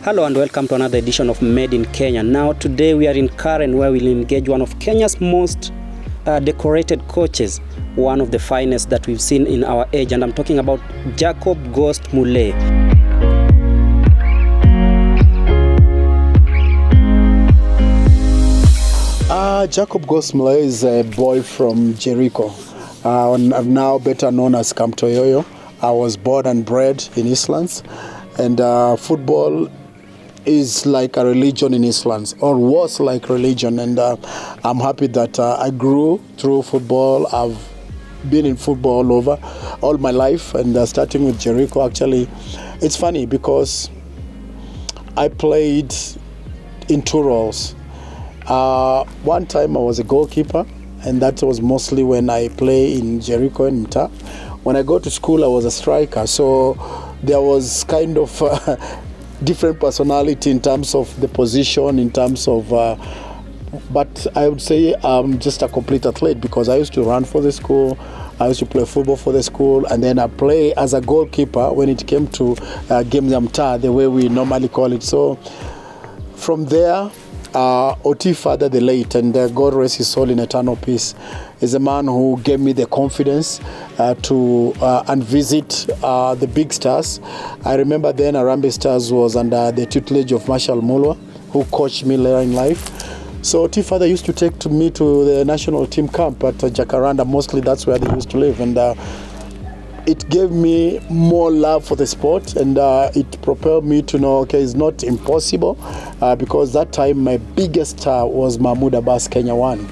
Hello and welcome to another edition of Made in Kenya. Now today we are in Karen, where we'll engage one of Kenya's most decorated coaches, one of the finest that we've seen in our age, and I'm talking about Jacob Ghost Mulee. Jacob Ghost Mulee is a boy from Jericho, now better known as Kamtoyoyo. I was born and bred in Eastlands, and football is like a religion in Eastlands, or was like religion, and I'm happy that I grew through football. I've been in football all my life, and starting with Jericho. Actually, it's funny because I played in two roles. One time I was a goalkeeper, and that was mostly when I play in Jericho and Mta. When I go to school, I was a striker, so there was kind of different personality in terms of the position, in terms of, but I would say I'm just a complete athlete because I used to run for the school, I used to play football for the school, and then I play as a goalkeeper when it came to games Mta, the way we normally call it. So from there, Oti Father the late, and God rest his soul in eternal peace, is a man who gave me the confidence to visit the big stars. I remember then Harambee Stars was under the tutelage of Marshal Mulwa, who coached me later in life. So Oti Father used to take me to the national team camp at Jacaranda. Mostly that's where they used to live, and it gave me more love for the sport, and it propelled me to know, okay, it's not impossible, because that time my biggest star was Mahmoud Abbas, Kenyan.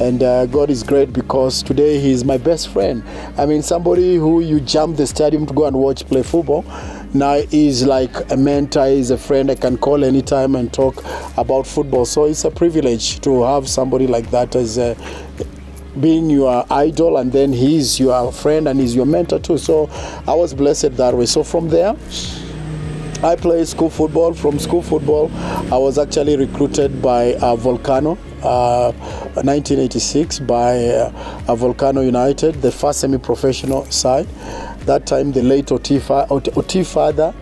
And God is great because today he's my best friend. I mean, somebody who you jump the stadium to go and watch play football, now is like a mentor, is a friend I can call anytime and talk about football. So it's a privilege to have somebody like that as being your idol, and then he's your friend and he's your mentor too. So I was blessed that way. So from there, I played school football. From school football, I was actually recruited by Volcano, 1986, by Volcano United, the first semi-professional side. That time, the late Oti Father,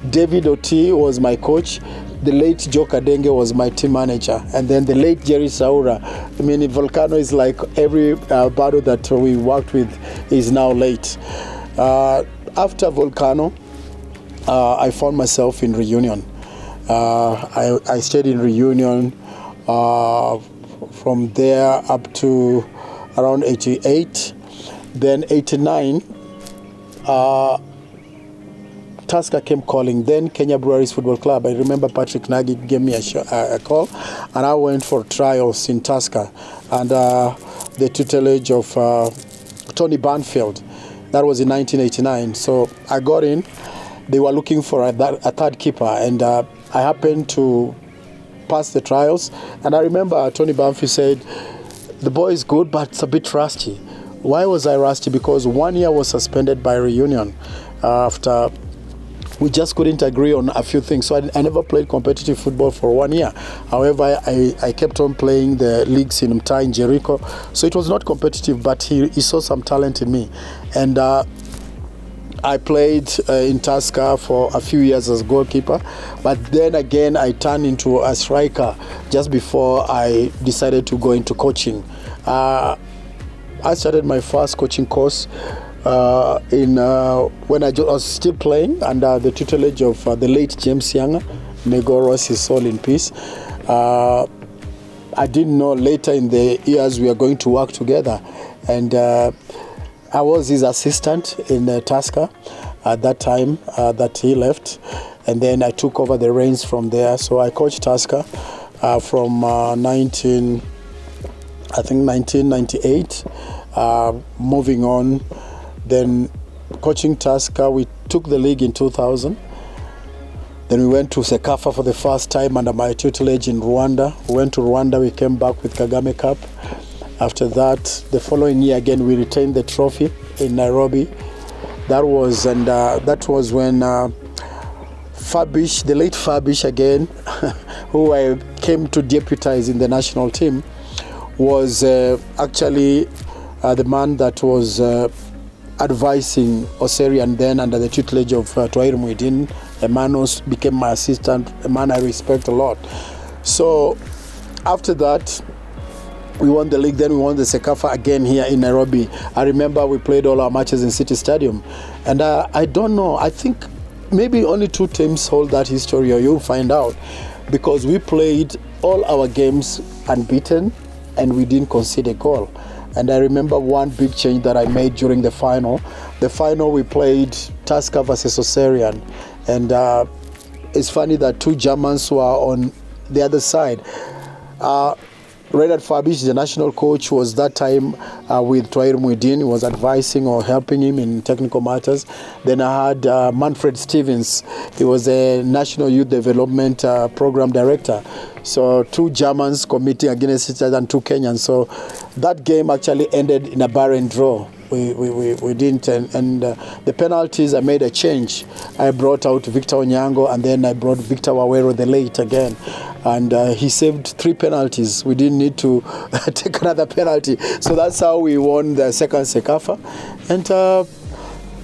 David Oti was my coach. The late Joe Kadenge was my team manager, and then the late Jerry Saura. I mean, Volcano is like every battle that we worked with is now late. After Volcano, I found myself in Reunion. I stayed in Reunion from there up to around 88. Then 89, Tusker came calling, then Kenya Breweries Football Club. I remember Patrick Nagy gave me a call, and I went for trials in Tusker under the tutelage of Tony Banfield. That was in 1989. So I got in. They were looking for a third keeper, and I happened to pass the trials. And I remember Tony Banfield said, the boy is good, but it's a bit rusty. Why was I rusty? Because 1 year was suspended by Reunion after we just couldn't agree on a few things. So I never played competitive football for 1 year. However, I kept on playing the leagues in Mta, in Jericho. So it was not competitive, but he saw some talent in me. And I played in Tusker for a few years as goalkeeper. But then again, I turned into a striker just before I decided to go into coaching. I started my first coaching course when I was still playing under the tutelage of the late James Younger. May God rest his soul in peace. I didn't know later in the years we are going to work together, and I was his assistant in Tusker at that time that he left, and then I took over the reins from there. So I coached Tusker from 1998, moving on. Then coaching Tusker, we took the league in 2000. Then we went to Sekafa for the first time under my tutelage in Rwanda. We went to Rwanda, we came back with Kagame Cup. After that, the following year again, we retained the trophy in Nairobi. That was when Fabish, the late Fabish again, who I came to deputize in the national team, was actually the man that was advising Oseri, and then under the tutelage of Twair Muidin, a man who became my assistant, a man I respect a lot. So after that, we won the league, then we won the Sekafa again here in Nairobi. I remember we played all our matches in City Stadium. And I don't know, I think maybe only 2 teams hold that history, or you'll find out, because we played all our games unbeaten and we didn't concede a goal. And I remember one big change that I made during the final. The final we played Tusker versus Oserian, and it's funny that 2 Germans were on the other side. Renard Fabish, the national coach, was that time with Twair Muidin. He was advising or helping him in technical matters. Then I had Manfred Stevens. He was a national youth development program director. So 2 Germans competing against each other and 2 Kenyans. So that game actually ended in a barren draw. We didn't, and the penalties, I made a change. I brought out Victor Onyango, and then I brought Victor Wawero the late again, and he saved 3 penalties. We didn't need to take another penalty, so that's how we won the second Sekafa. And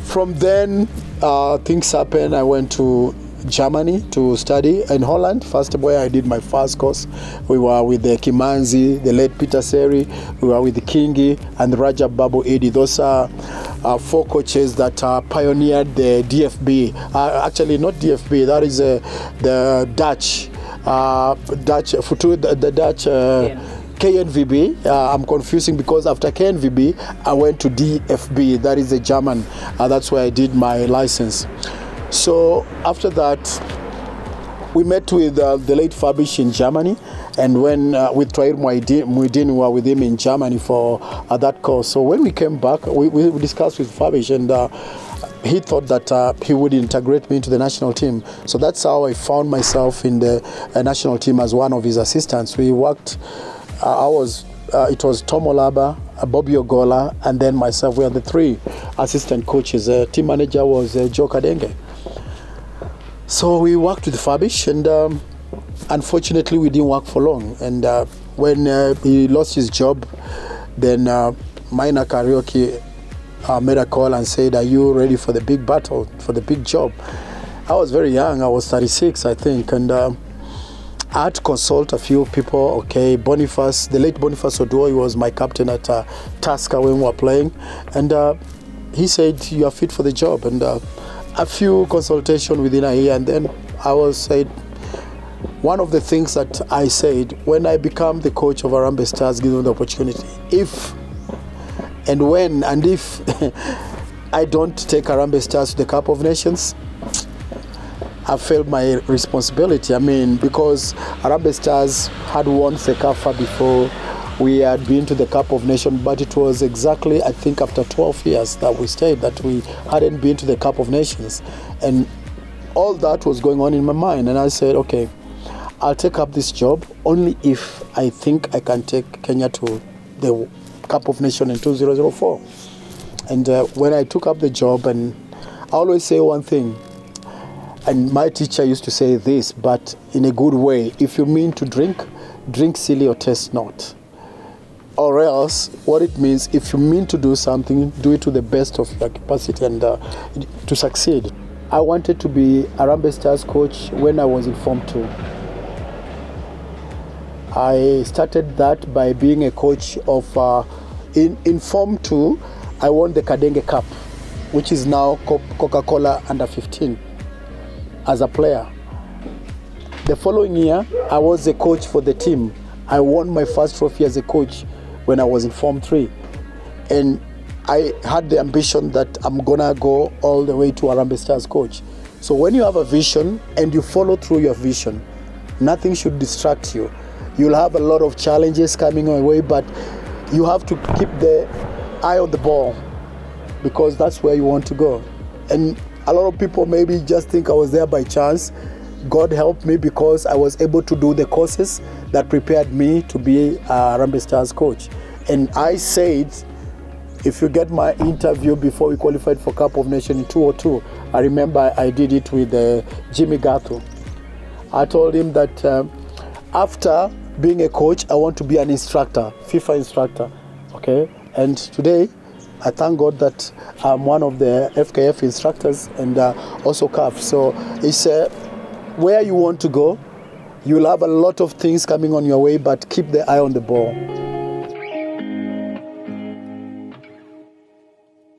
from then things happened. I went to Germany to study in Holland. First where I did my first course. We were with the Kimanzi, the late Peter Seri, we were with the Kingi and Rajab Babu Edi. Those are 4 coaches that pioneered the DFB. Actually not DFB, that is the Dutch KNVB. I'm confusing because after KNVB I went to DFB, that is the German. That's where I did my license. So after that, we met with the late Fabish in Germany, and when with Twair Muidin, we were with him in Germany for that course. So when we came back, we discussed with Fabish, and he thought that he would integrate me into the national team. So that's how I found myself in the national team as one of his assistants. We worked, it was Tom Olaba, Bobby Ogola, and then myself. We are the 3 assistant coaches. Team manager was Joe Kadenge. So we worked with Fabish, and unfortunately we didn't work for long. And when he lost his job, then Maina Karaoke made a call and said, "Are you ready for the big battle, for the big job?" I was very young. I was 36, I think, and I had to consult a few people. Okay, Boniface, the late Boniface Oduo, he was my captain at Tusker when we were playing, and he said, "You are fit for the job." And a few consultation within a year, and then I was said, one of the things that I said, when I become the coach of Harambee Stars, given the opportunity, if and when and if I don't take Harambee Stars to the Cup of Nations, I failed my responsibility. I mean, because Harambee Stars had won Sekafa before we had been to the Cup of Nations, but it was exactly, I think, after 12 years that we stayed, that we hadn't been to the Cup of Nations. And all that was going on in my mind. And I said, okay, I'll take up this job only if I think I can take Kenya to the Cup of Nations in 2004. And when I took up the job, and I always say one thing, and my teacher used to say this, but in a good way: if you mean to drink, drink silly or taste not. Or else, what it means, if you mean to do something, do it to the best of your capacity and to succeed. I wanted to be a Harambee Stars coach when I was in Form 2. I started that by being a coach of, in Form 2, I won the Kadenge Cup, which is now Coca-Cola Under 15, as a player. The following year, I was a coach for the team. I won my first trophy as a coach when I was in Form 3. And I had the ambition that I'm gonna go all the way to Harambee Stars coach. So when you have a vision and you follow through your vision, nothing should distract you. You'll have a lot of challenges coming your way, but you have to keep the eye on the ball, because that's where you want to go. And a lot of people maybe just think I was there by chance. God helped me, because I was able to do the courses that prepared me to be a Harambee Stars coach. And I said, if you get my interview before we qualified for Cup of Nations in 2002, I remember I did it with Jimmy Gathu. I told him that after being a coach, I want to be an instructor, FIFA instructor, okay? And today, I thank God that I'm one of the FKF instructors and also CAF. So it's where you want to go. You'll have a lot of things coming on your way, but keep the eye on the ball.